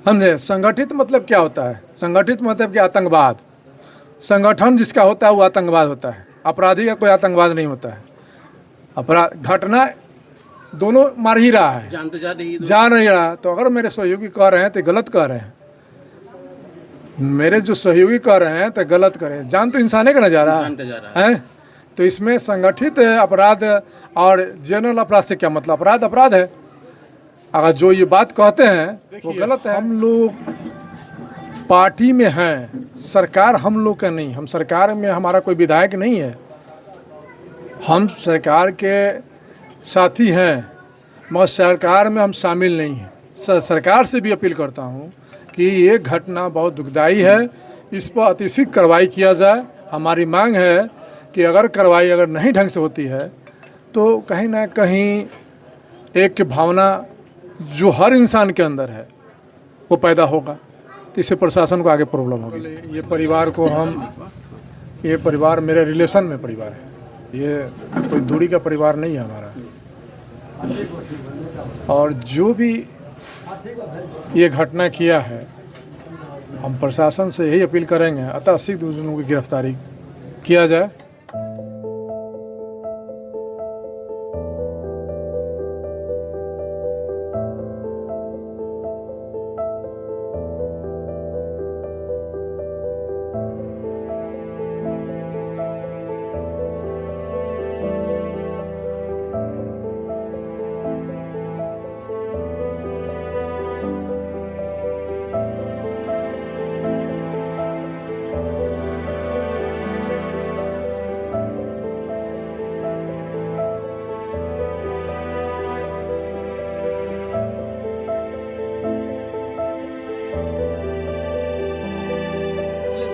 समझे। संगठित मतलब क्या होता है? संगठित मतलब क्या? आतंकवाद। संगठन जिसका होता है वो आतंकवाद होता है। अपराधी का कोई आतंकवाद नहीं होता है। अपराध घटना दोनों मार ही रहा है, जान तो जा रही है जा नहीं रहा। तो अगर मेरे सहयोगी कह रहे हैं तो गलत कह रहे हैं। मेरे जो सहयोगी कह रहे हैं तो गलत कर रहे हैं। जान तो इंसाने का न जा रहा इंसान का जा रहा है। तो इसमें संगठित अपराध और जनरल अपराध से क्या मतलब? अपराध अपराध है। अगर जो ये बात कहते हैं वो गलत है। हम लोग पार्टी में हैं, सरकार हम लोग का नहीं। हम सरकार में, हमारा कोई विधायक नहीं है। हम सरकार के साथी हैं मगर सरकार में हम शामिल नहीं हैं। सरकार से भी अपील करता हूं कि ये घटना बहुत दुखदाई है, इस पर अतिशीघ्र कार्रवाई किया जाए। हमारी मांग है कि अगर कार्रवाई अगर नहीं ढंग से होती है तो कहीं ना कहीं एक की भावना जो हर इंसान के अंदर है वो पैदा होगा, तो इससे प्रशासन को आगे प्रॉब्लम होगी। ये परिवार को ये परिवार मेरे रिलेशन में परिवार है, ये कोई दूरी का परिवार नहीं है हमारा। और जो भी ये घटना किया है, हम प्रशासन से यही अपील करेंगे अतः शीघ्र उन लोगों की गिरफ्तारी किया जाए।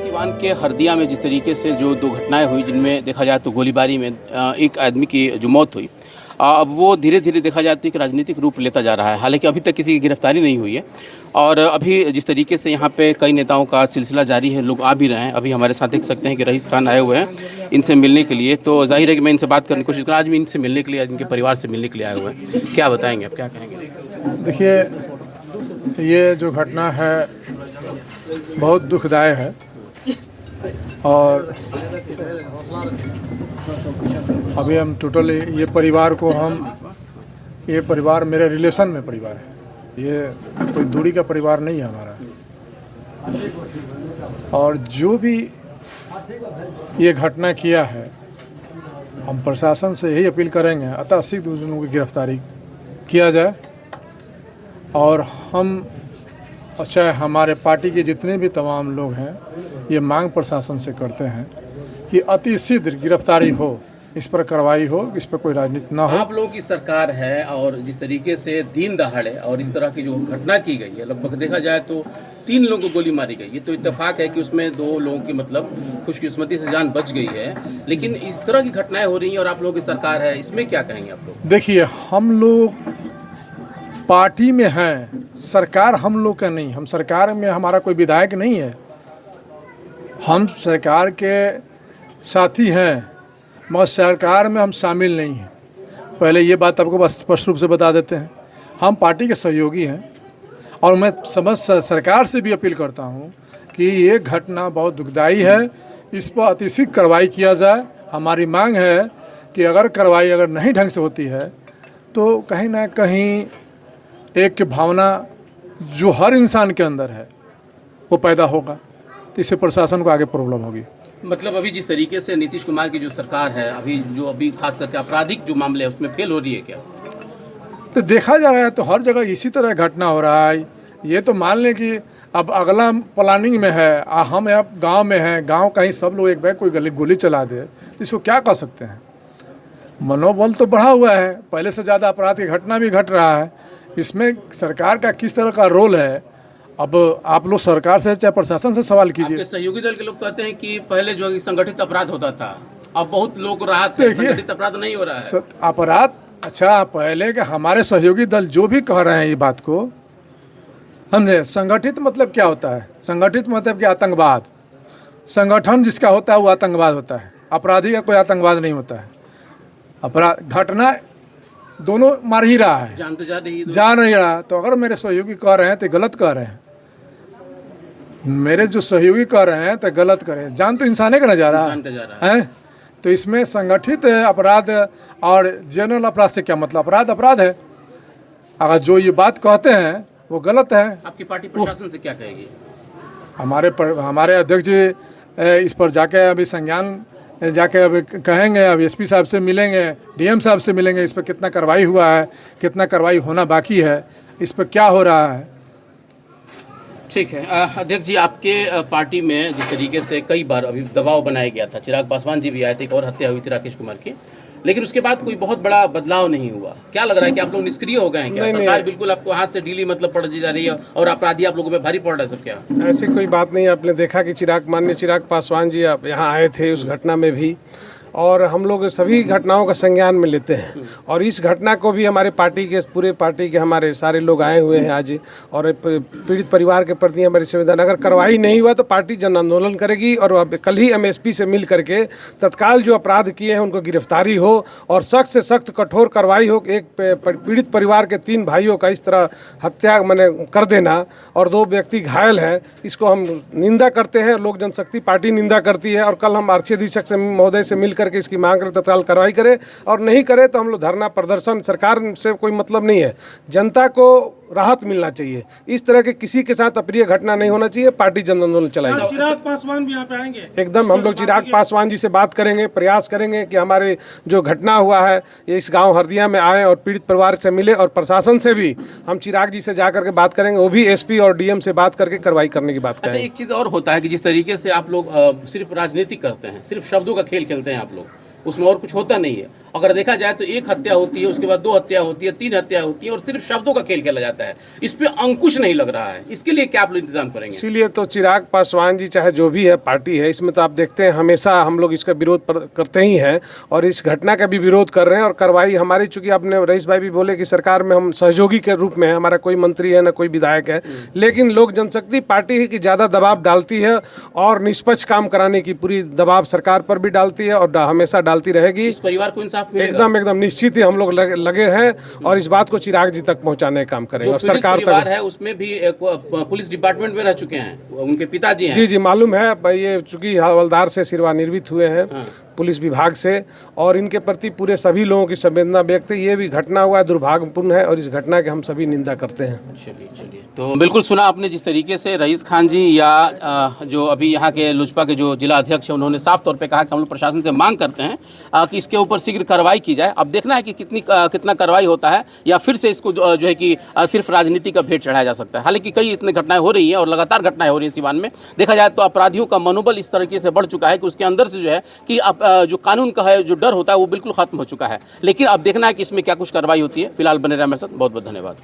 सिवान के हरदिया में जिस तरीके से जो दो घटनाएं हुई, जिनमें देखा जाए तो गोलीबारी में एक आदमी की जो मौत हुई, अब वो धीरे धीरे देखा जाए तो एक राजनीतिक रूप लेता जा रहा है। हालांकि अभी तक किसी की गिरफ्तारी नहीं हुई है और अभी जिस तरीके से यहाँ पे कई नेताओं का सिलसिला जारी है, लोग आ भी रहे हैं। अभी हमारे साथ देख सकते हैं कि रईस खान आए हुए हैं इनसे मिलने के लिए। तो जाहिर है कि मैं इनसे बात करने की कोशिश करूँ। आज भी इनसे मिलने के लिए, इनके परिवार से मिलने के लिए आए हुए हैं। क्या बताएंगे आप, क्या कहेंगे? देखिए, ये जो घटना है बहुत दुखदायक है और अभी हम टोटली ये परिवार मेरे रिलेशन में परिवार है, ये कोई दूरी का परिवार नहीं है हमारा। और जो भी ये घटना किया है, हम प्रशासन से यही अपील करेंगे अतः शीघ्र उन लोगों की गिरफ्तारी किया जाए। और हम चाहे हमारे पार्टी के जितने भी तमाम लोग हैं, ये मांग प्रशासन से करते हैं कि अति शीघ्र गिरफ्तारी हो, इस पर कार्रवाई हो, इस पर कोई राजनीति ना हो। आप लोगों की सरकार है और जिस तरीके से दिन दहाड़े और इस तरह की जो घटना की गई है, लगभग देखा जाए तो 3 लोगों को गोली मारी गई है। तो इत्तेफाक है कि उसमें 2 लोगों की मतलब खुशकिस्मती से जान बच गई है, लेकिन इस तरह की घटनाएं हो रही हैं और आप लोगों की सरकार है, इसमें क्या कहेंगे आप लोग? देखिए, हम लोग पार्टी में हैं, सरकार हम लोग का नहीं। हम सरकार में, हमारा कोई विधायक नहीं है। हम सरकार के साथी हैं मगर सरकार में हम शामिल नहीं हैं। पहले ये बात आपको बस स्पष्ट रूप से बता देते हैं। हम पार्टी के सहयोगी हैं और मैं सरकार से भी अपील करता हूं कि ये घटना बहुत दुखदाई है, इस पर अतिशीघ्र कार्रवाई किया जाए। हमारी मांग है कि अगर कार्रवाई अगर नहीं ढंग से होती है तो कहीं ना कहीं एक की भावना जो हर इंसान के अंदर है वो पैदा होगा, तो इससे प्रशासन को आगे प्रॉब्लम होगी। मतलब अभी जिस तरीके से नीतीश कुमार की जो सरकार है, अभी खास करके आपराधिक जो मामले है उसमें फेल हो रही है क्या? तो देखा जा रहा है तो हर जगह इसी तरह घटना हो रहा है। ये तो मान लें कि अब अगला प्लानिंग में है, हम अब गांव में हैं, गांव कहीं सब लोग एक बैग कोई गोली चला दे तो इसको क्या कर सकते हैं? मनोबल तो बढ़ा हुआ है, पहले से ज़्यादा अपराध की घटना भी घट रहा है। इसमें सरकार का किस तरह का रोल है, अब आप लोग सरकार से चाहे प्रशासन से सवाल कीजिए। सहयोगी दल के लोग कहते हैं कि पहले जो संगठित अपराध होता था, अब बहुत लोग राहत है, संगठित अपराध नहीं हो रहा है। अपराध अच्छा, पहले के हमारे सहयोगी दल जो भी कह रहे हैं ये बात को, समझे। संगठित मतलब क्या होता है? संगठित मतलब क्या? आतंकवाद। संगठन जिसका होता है वो आतंकवाद होता है। अपराधी का कोई आतंकवाद नहीं होता है। अपराध घटना दोनों मार ही रहा है, जान तो जा रही है, जा नहीं रहा। तो अगर मेरे सहयोगी कह रहे हैं तो गलत कह रहे हैं। मेरे जो सहयोगी कर रहे हैं तो गलत करें, जान तो इंसाने का न जा रहा इंसान का जा रहा है। तो इसमें संगठित अपराध और जनरल अपराध से क्या मतलब? अपराध अपराध है। अगर जो ये बात कहते हैं वो गलत है। आपकी पार्टी प्रशासन से क्या कहेगी? हमारे अध्यक्ष जी इस पर जाके अभी संज्ञान जाके अभी कहेंगे, अब एसपी साहब से मिलेंगे, डीएम साहब से मिलेंगे, इस पर कितना कार्रवाई हुआ है, कितना कार्रवाई होना बाकी है, इस पर क्या हो रहा है। ठीक है। अध्यक्ष जी, आपके पार्टी में जिस तरीके से कई बार अभी दबाव बनाया गया था, चिराग पासवान जी भी आए थे, एक और हत्या हुई थी राकेश कुमार की, लेकिन उसके बाद कोई बहुत बड़ा बदलाव नहीं हुआ। क्या लग रहा है कि आप लोग निष्क्रिय हो गए हैं क्या? सरकार बिल्कुल आपको हाथ से ढीली मतलब पड़ जा रही है और अपराधी आप लोगों पे भारी पड़ रहा है सब क्या? ऐसी कोई बात नहीं। आपने देखा कि माननीय चिराग पासवान जी आप यहाँ आए थे उस घटना में भी, और हम लोग सभी घटनाओं का संज्ञान में लेते हैं, और इस घटना को भी हमारे पार्टी के पूरे पार्टी के हमारे सारे लोग आए हुए हैं आज, और पीड़ित परिवार के प्रति हमारी संवेदना। अगर कार्रवाई नहीं हुआ तो पार्टी जन आंदोलन करेगी, और अब कल ही एमएसपी से मिल करके तत्काल जो अपराध किए हैं उनको गिरफ्तारी हो और सख्त से सख्त कठोर कार्रवाई हो। एक पीड़ित परिवार के 3 भाइयों का इस तरह हत्या मैंने कर देना और 2 व्यक्ति घायल है, इसको हम निंदा करते हैं। लोक जनशक्ति पार्टी निंदा करती है, और कल हम आरक्षी अधीक्षक से महोदय से मिल करके इसकी मांग करें तत्काल कार्रवाई करें, और नहीं करे तो हम लोग धरना प्रदर्शन। सरकार से कोई मतलब नहीं है, जनता को राहत मिलना चाहिए। इस तरह के किसी के साथ अप्रिय घटना नहीं होना चाहिए। पार्टी जन आंदोलन चलाएगी। चिराग पासवान भी यहाँ पे आएंगे? एकदम, हम लोग चिराग पासवान जी से बात करेंगे, प्रयास करेंगे कि हमारे जो घटना हुआ है ये इस गांव हरदिया में आए और पीड़ित परिवार से मिले, और प्रशासन से भी हम चिराग जी से जाकर के बात करेंगे, वो भी एसपी और डीएम से बात करके कार्रवाई करने की बात करेंगे। अच्छा, एक चीज़ और होता है कि जिस तरीके से आप लोग सिर्फ राजनीति करते हैं, सिर्फ शब्दों का खेल खेलते हैं आप लोग, उसमें और कुछ होता नहीं है। अगर देखा जाए तो 1 हत्या होती है, उसके बाद 2 हत्या होती है, 3 हत्या होती है, और सिर्फ शब्दों का खेल खेला जाता है। इस पे अंकुश नहीं लग रहा है। इसके लिए क्या आप लोग इंतजाम करेंगे? इसीलिए तो चिराग पासवान जी चाहे जो भी है पार्टी है, इसमें तो आप देखते हैं हमेशा हम लोग इसका विरोध करते ही हैं, और इस घटना का भी विरोध कर रहे हैं। और कार्रवाई हमारी, चूंकि आपने रईस भाई भी बोले कि सरकार में हम सहयोगी के रूप में है, हमारा कोई मंत्री है ना कोई विधायक है, लेकिन लोक जनशक्ति पार्टी ही की ज़्यादा दबाव डालती है और निष्पक्ष काम कराने की पूरी दबाव सरकार पर भी डालती है और हमेशा डालती रहेगी। इस परिवार को इंसाफ मिलेगा? एकदम निश्चित ही हम लोग लगे हैं, और इस बात को चिराग जी तक पहुंचाने का काम करेंगे। और सरकार परिवार है उसमें भी एक पुलिस डिपार्टमेंट में रह चुके हैं, उनके पिताजी हैं। जी मालूम है, ये चूंकि हवलदार से सेवानिवृत्त हुए हैं पुलिस विभाग से, और इनके प्रति पूरे सभी लोगों की संवेदना व्यक्त है। ये भी घटना हुआ है, दुर्भाग्यपूर्ण है, और इस घटना के हम सभी निंदा करते हैं। चलिए तो बिल्कुल सुना आपने जिस तरीके से रईस खान जी या जो अभी यहाँ के लोजपा के जो जिला अध्यक्ष हैं, उन्होंने साफ तौर पे कहा कि हम लोग प्रशासन से मांग करते हैं कि इसके ऊपर शीघ्र कार्रवाई की जाए। अब देखना है कि कितना कार्रवाई होता है, या फिर से इसको जो है कि सिर्फ राजनीति का भेंट चढ़ाया जा सकता है। हालांकि कई इतनी घटनाएं हो रही हैं और लगातार घटनाएं हो रही हैं सीवान में। देखा जाए तो अपराधियों का मनोबल इस तरीके से बढ़ चुका है कि उसके अंदर से जो है कि जो कानून का है जो डर होता है वो बिल्कुल खत्म हो चुका है। लेकिन अब देखना है कि इसमें क्या कुछ कार्रवाई होती है। फिलहाल बने रहे हमारे साथ। बहुत बहुत धन्यवाद।